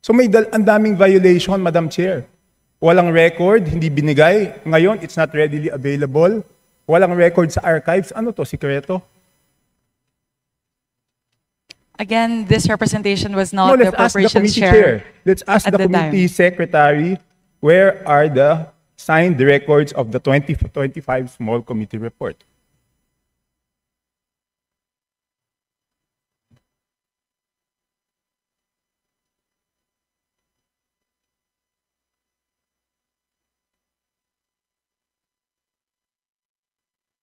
So ang daming violation, Madam Chair. Walang record, hindi binigay. Ngayon, it's not readily available. Walang record sa archives. Ano to, sikreto? Again, this representation was not No, the let's ask the appropriations committee chair. Let's ask at the the committee time. secretary, where are the signed records of the 2025 small committee report?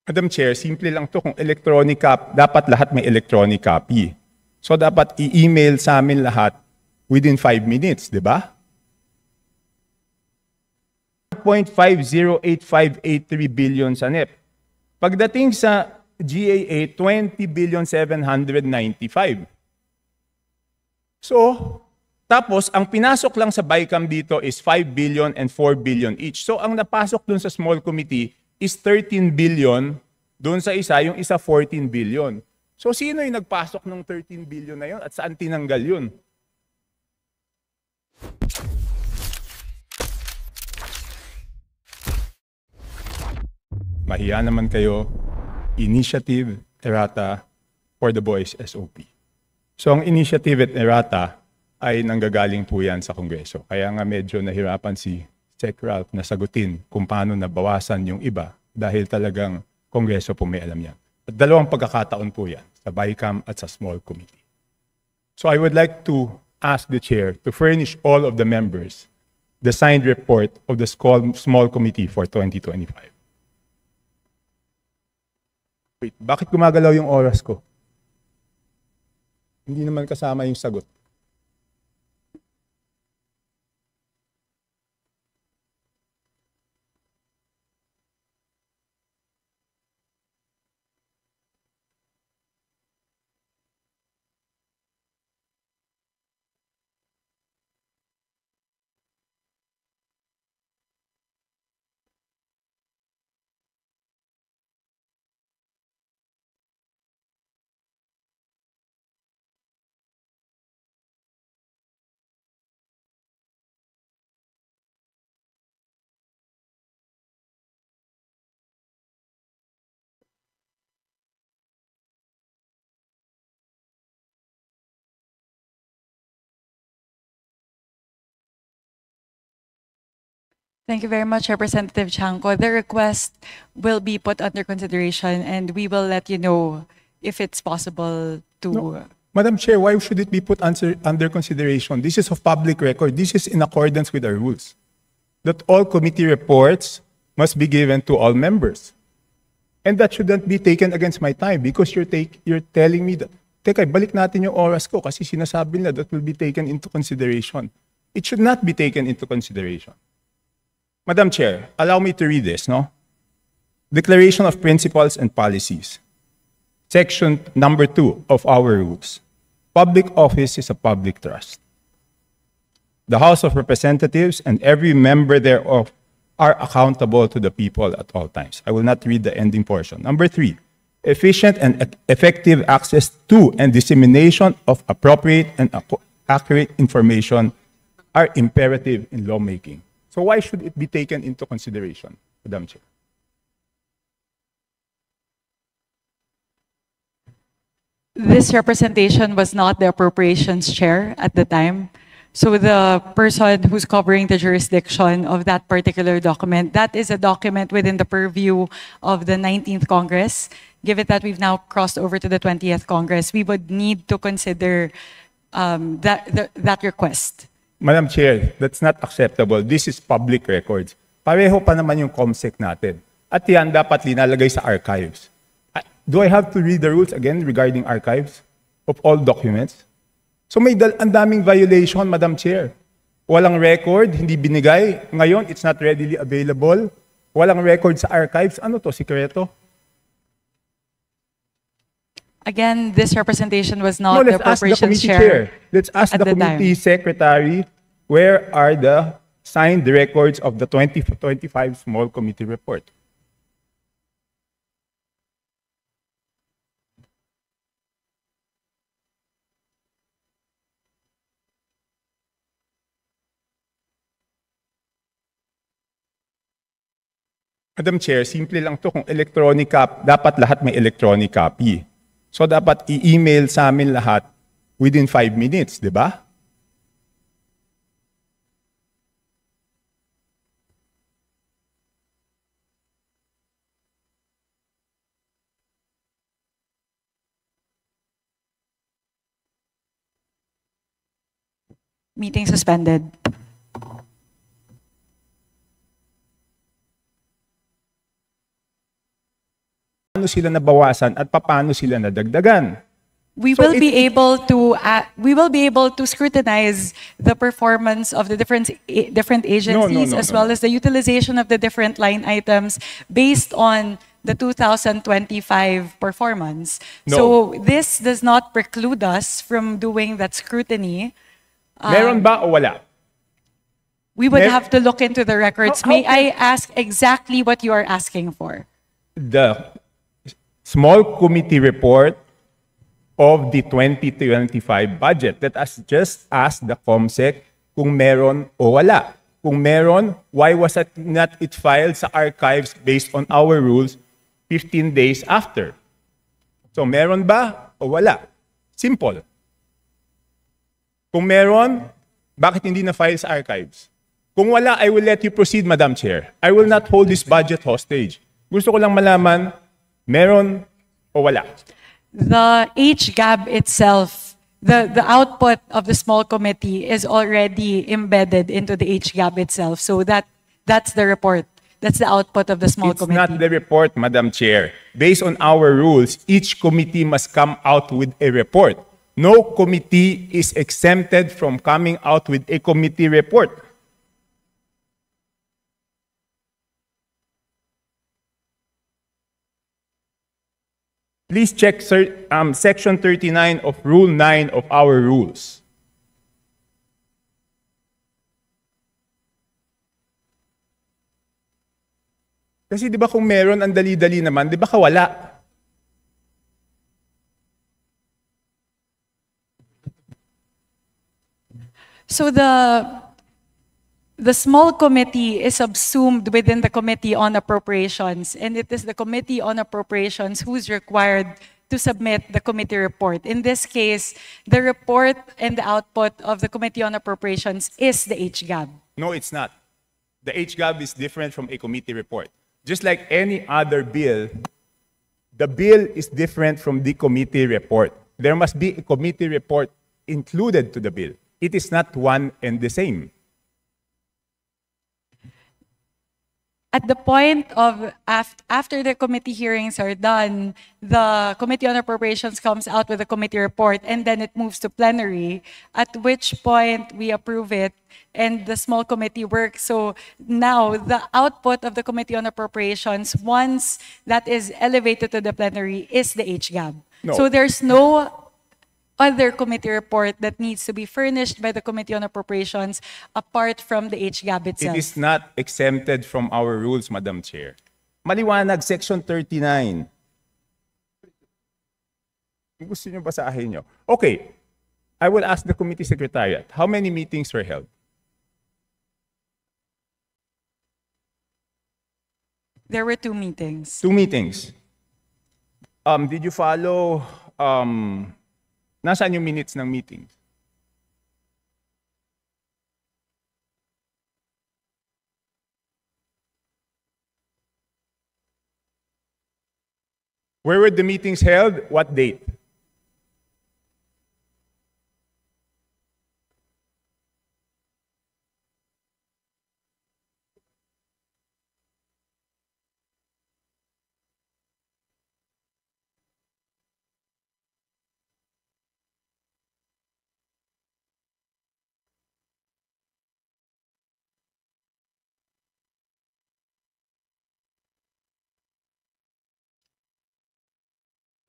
Madam Chair, simple lang to. Kung electronic copy, dapat lahat may electronic copy. So dapat i-email sa amin lahat within 5 minutes, di ba? 1.508583 billion sa NEP. Pagdating sa GAA, 20,795. So, tapos ang pinasok lang sa BICAM dito is 5 billion and 4 billion each. So ang napasok dun sa small committee is 13 billion, dun sa isa, yung isa 14 billion. So sino yung nagpasok ng 13 billion na yun at saan tinanggal yun? Mahiya naman kayo, Initiative Errata for the Boys SOP. So ang Initiative Errata ay nanggagaling po yan sa Kongreso. Kaya nga medyo nahirapan si Sec Ralph na sagutin kung paano nabawasan yung iba dahil talagang Kongreso po may alam yan. At dalawang pagkakataon po yan, sa BICAM at sa small committee. So I would like to ask the chair to furnish all of the members the signed report of the small committee for 2025. Wait, bakit gumagalaw yung oras ko? Hindi naman kasama yung sagot. Thank you very much, Representative Chanco. The request will be put under consideration and we will let you know if it's possible to... No. Madam Chair, why should it be put under consideration? This is of public record. This is in accordance with our rules. That all committee reports must be given to all members. And that shouldn't be taken against my time because you're telling me that, teka, balik natin yung oras ko kasi sinasabi nila that will be taken into consideration. It should not be taken into consideration. Madam Chair, allow me to read this, no? Declaration of Principles and Policies. Section number 2 of our rules. Public office is a public trust. The House of Representatives and every member thereof are accountable to the people at all times. I will not read the ending portion. Number 3, efficient and effective access to and dissemination of appropriate and accurate information are imperative in lawmaking. So why should it be taken into consideration, Madam Chair? This representation was not the appropriations chair at the time. So the person who's covering the jurisdiction of that particular document, that is a document within the purview of the 19th Congress. Given that we've now crossed over to the 20th Congress, we would need to consider that request. Madam Chair, that's not acceptable. This is public records. Pareho pa naman yung COMSEC natin. At yan dapat linalagay sa archives. Do I have to read the rules again regarding archives of all documents? So ang daming violation, Madam Chair. Walang record, hindi binigay. Ngayon, it's not readily available. Walang record sa archives. Ano to, sikreto? Again, this representation was not the appropriations chair. Let's ask the committee secretary, where are the signed records of the 2025 small committee report? Madam Chair, simple lang to. Kung electronic copy, dapat lahat may electronic copy. So dapat i-email sa amin lahat within 5 minutes, di ba? Meeting suspended. Paano sila nabawasan at paano sila nadagdagan? We So will be able to scrutinize the performance of the different agencies as well as the utilization of the different line items based on the 2025 performance. No. So this does not preclude us from doing that scrutiny. Meron ba o wala? We would Mer- have to look into the records. How May can- I ask exactly what you are asking for? The small committee report of the 2025 budget. Let us just ask the COMSEC kung meron o wala. Kung meron, why was it not filed sa archives based on our rules 15 days after? So meron ba o wala? Simple. Kung meron, bakit hindi na-file sa archives? Kung wala, I will let you proceed, Madam Chair. I will not hold this budget hostage. Gusto ko lang malaman, meron o wala? The HGAB itself, the output of the small committee is already embedded into the HGAB itself. So that's the report. That's the output of the small It's committee. not the report, Madam Chair. Based on our rules, each committee must come out with a report. No committee is exempted from coming out with a committee report. Please check Section 39 of Rule 9 of our rules. Kasi di ba kung meron, ang dali-dali naman, di ba wala? So the small committee is subsumed within the Committee on Appropriations, and it is the Committee on Appropriations who's required to submit the committee report. In this case, the report and the output of the Committee on Appropriations is the HGAB. No, it's not. The HGAB is different from a committee report. Just like any other bill, the bill is different from the committee report. There must be a committee report included to the bill. It is not one and the same. At the point of after the committee hearings are done, the Committee on Appropriations comes out with a committee report, and then it moves to plenary, at which point we approve it and the small committee works. So now the output of the Committee on Appropriations, once that is elevated to the plenary, is the HGAB. No. So there's no other committee report that needs to be furnished by the Committee on Appropriations apart from the HGAB itself. It is not exempted from our rules, Madam Chair. Maliwanag, Section 39. Gusto niyo basahin niyo? Okay, I will ask the committee secretariat, how many meetings were held? There were 2 meetings. 2 meetings. Did you follow, nasaan yung minutes ng meetings? Where were the meetings held? What date?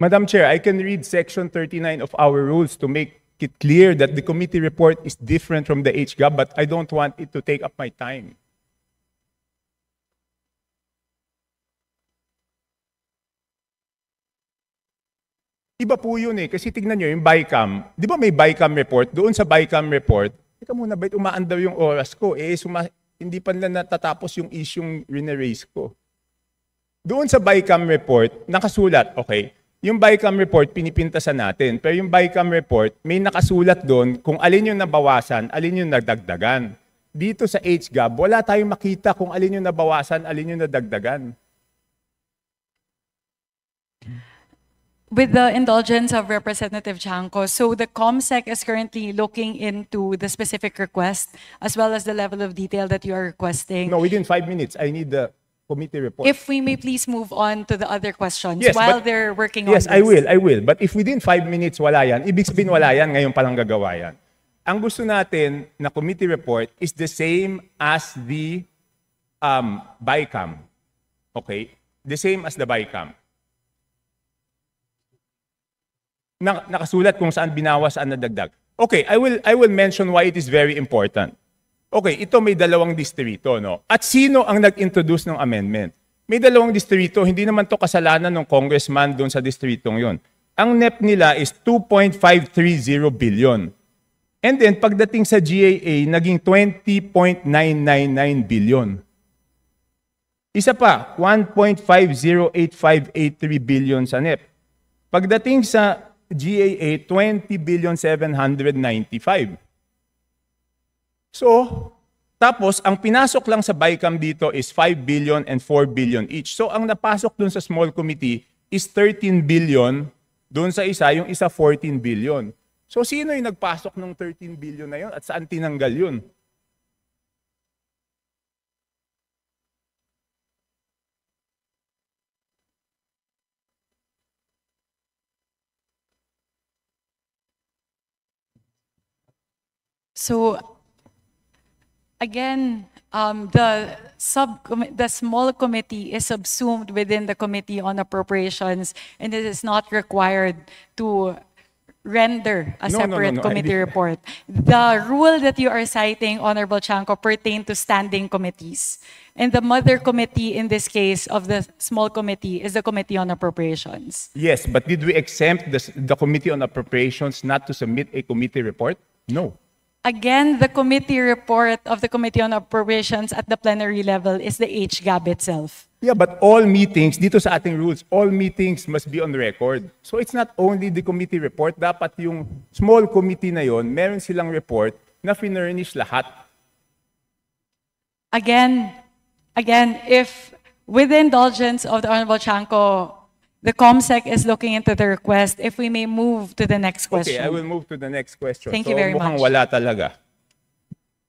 Madam Chair, I can read Section 39 of our rules to make it clear that the committee report is different from the HGAB, but I don't want it to take up my time. Iba po yun eh, kasi tignan nyo yung BICAM. Di ba may BICAM report? Doon sa BICAM report, teka muna, ba't umaandaw yung oras ko? Hindi pa nila natatapos yung isyong rineraise ko. Doon sa BICAM report, nakasulat, okay, yung BICAM report, pinipintasan natin. Pero yung BICAM report, may nakasulat doon kung alin yung nabawasan, alin yung nadagdagan. Dito sa HGAB, wala tayong makita kung alin yung nabawasan, alin yung nadagdagan. With the indulgence of Representative Chanco, so the COMSEC is currently looking into the specific request as well as the level of detail that you are requesting. No, within 5 minutes, I need the committee report. If we may please move on to the other questions Yes, while but- they're working on Yes, this. I will. But if within 5 minutes wala yan, ibig sabihin wala yan, ngayon palang gagawa yan. Ang gusto natin na committee report is the same as the BICAM. Okay? The same as the BICAM. Nakasulat kung saan binawas, saan nadagdag. Okay, I will mention why it is very important. Okay, ito may dalawang distrito, no? At sino ang nag-introduce ng amendment? May dalawang distrito, hindi naman to kasalanan ng congressman doon sa distritong yon. Ang NEP nila is 2.530 billion. And then, pagdating sa GAA, naging 20.999 billion. Isa pa, 1.508583 billion sa NEP. Pagdating sa GAA, 20,795. So, tapos, ang pinasok lang sa BICAM dito is 5 billion and 4 billion each. So, ang napasok dun sa small committee is 13 billion, dun sa isa, yung isa 14 billion. So, sino yung nagpasok ng 13 billion na yun at saan tinanggal yun? So, again, the small committee is subsumed within the Committee on Appropriations, and it is not required to render a No, separate I committee didn't- report. The rule that you are citing, Honorable Chanco, pertain to standing committees. And the mother committee in this case of the small committee is the Committee on Appropriations. Yes, but did we exempt the Committee on Appropriations not to submit a committee report? No. Again, the committee report of the Committee on Appropriations at the plenary level is the HGAB itself. Yeah, but all meetings, dito sa ating rules, all meetings must be on record. So it's not only the committee report, dapat yung small committee na yon, meron silang report na finurnish lahat. Again, if with the indulgence of the Honorable Chanco, the COMSEC is looking into the request, if we may move to the next question. Okay, I will move to the next question. Thank so, you very mukhang much. wala talaga.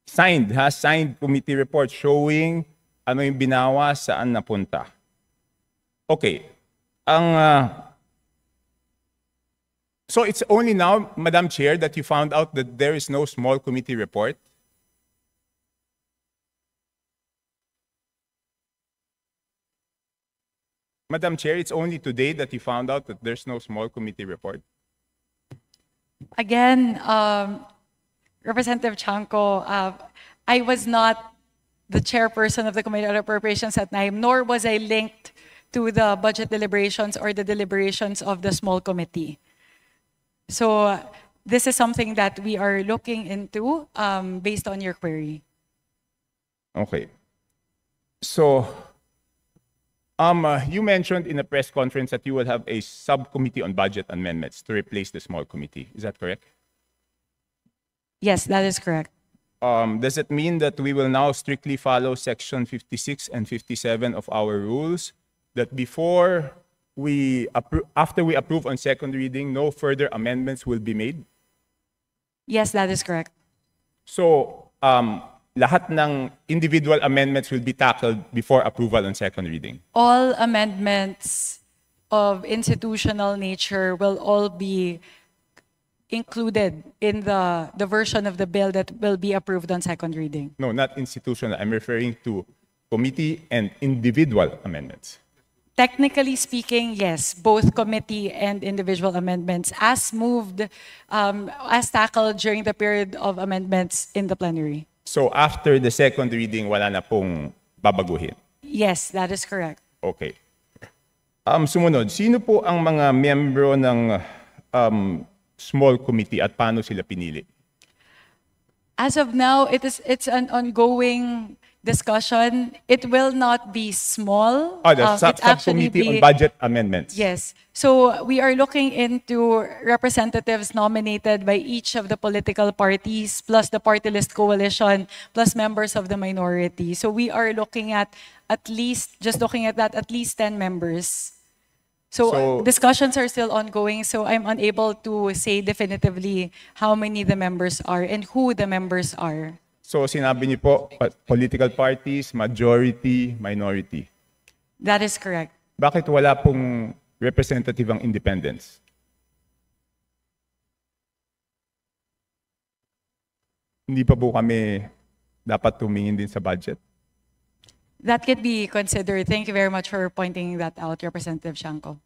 Signed committee report showing ano yung binawas, saan napunta. Okay. So it's only now, Madam Chair, that you found out that there is no small committee report? Madam Chair, it's only today that you found out that there's no small committee report? Again, Representative Chanco, I was not the chairperson of the Committee on Appropriations at NIME, nor was I linked to the budget deliberations or the deliberations of the small committee. So this is something that we are looking into based on your query. Okay. So, you mentioned in a press conference that you will have a subcommittee on budget amendments to replace the small committee. Is that correct? Yes, that is correct. Does it mean that we will now strictly follow section 56 and 57 of our rules, that before after we approve on second reading, no further amendments will be made? Yes, that is correct. So, lahat ng individual amendments will be tackled before approval on second reading? All amendments of institutional nature will all be included in the version of the bill that will be approved on second reading. No, not institutional. I'm referring to committee and individual amendments. Technically speaking, yes, both committee and individual amendments as moved, as tackled during the period of amendments in the plenary. So after the second reading, wala na pong babaguhin? Yes, that is correct. Okay. Sumunod, sino po ang mga miyembro ng small committee at paano sila pinili? As of now, it's an ongoing discussion. It will not be small. Oh, the It's actually subcommittee on budget amendments. Yes. So we are looking into representatives nominated by each of the political parties, plus the party list coalition, plus members of the minority. So we are looking at least 10 members. So discussions are still ongoing, so I'm unable to say definitively how many the members are and who the members are. So sinabi niyo po, political parties, majority, minority. That is correct. Bakit wala pong representative ang independents? Hindi pa po kami dapat tumingin din sa budget? That could be considered. Thank you very much for pointing that out, Representative Shanko.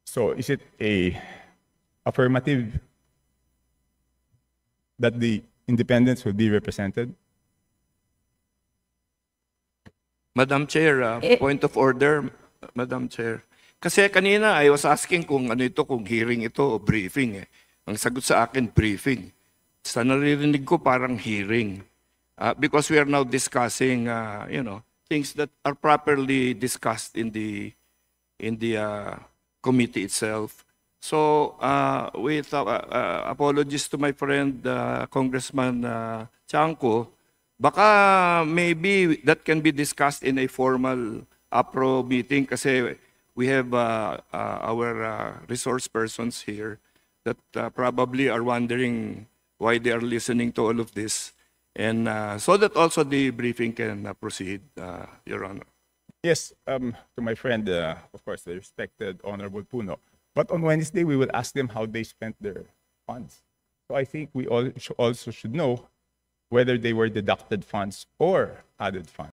So is it a affirmative that the independents will be represented? Madam Chair, point of order, Madam Chair. Kasi kanina I was asking kung ano ito, kung hearing ito o briefing. Ang sagot sa akin, briefing. Sa naririnig ko parang hearing. Because we are now discussing, things that are properly discussed in the committee itself. So, with apologies to my friend Congressman Chanco, baka maybe that can be discussed in a formal APRO meeting kasi we have our resource persons here that probably are wondering why they are listening to all of this. And so that also the briefing can proceed, Your Honor. Yes, to my friend, of course, the respected Honorable Puno. But on Wednesday, we will ask them how they spent their funds. So I think we also should know whether they were deducted funds or added funds.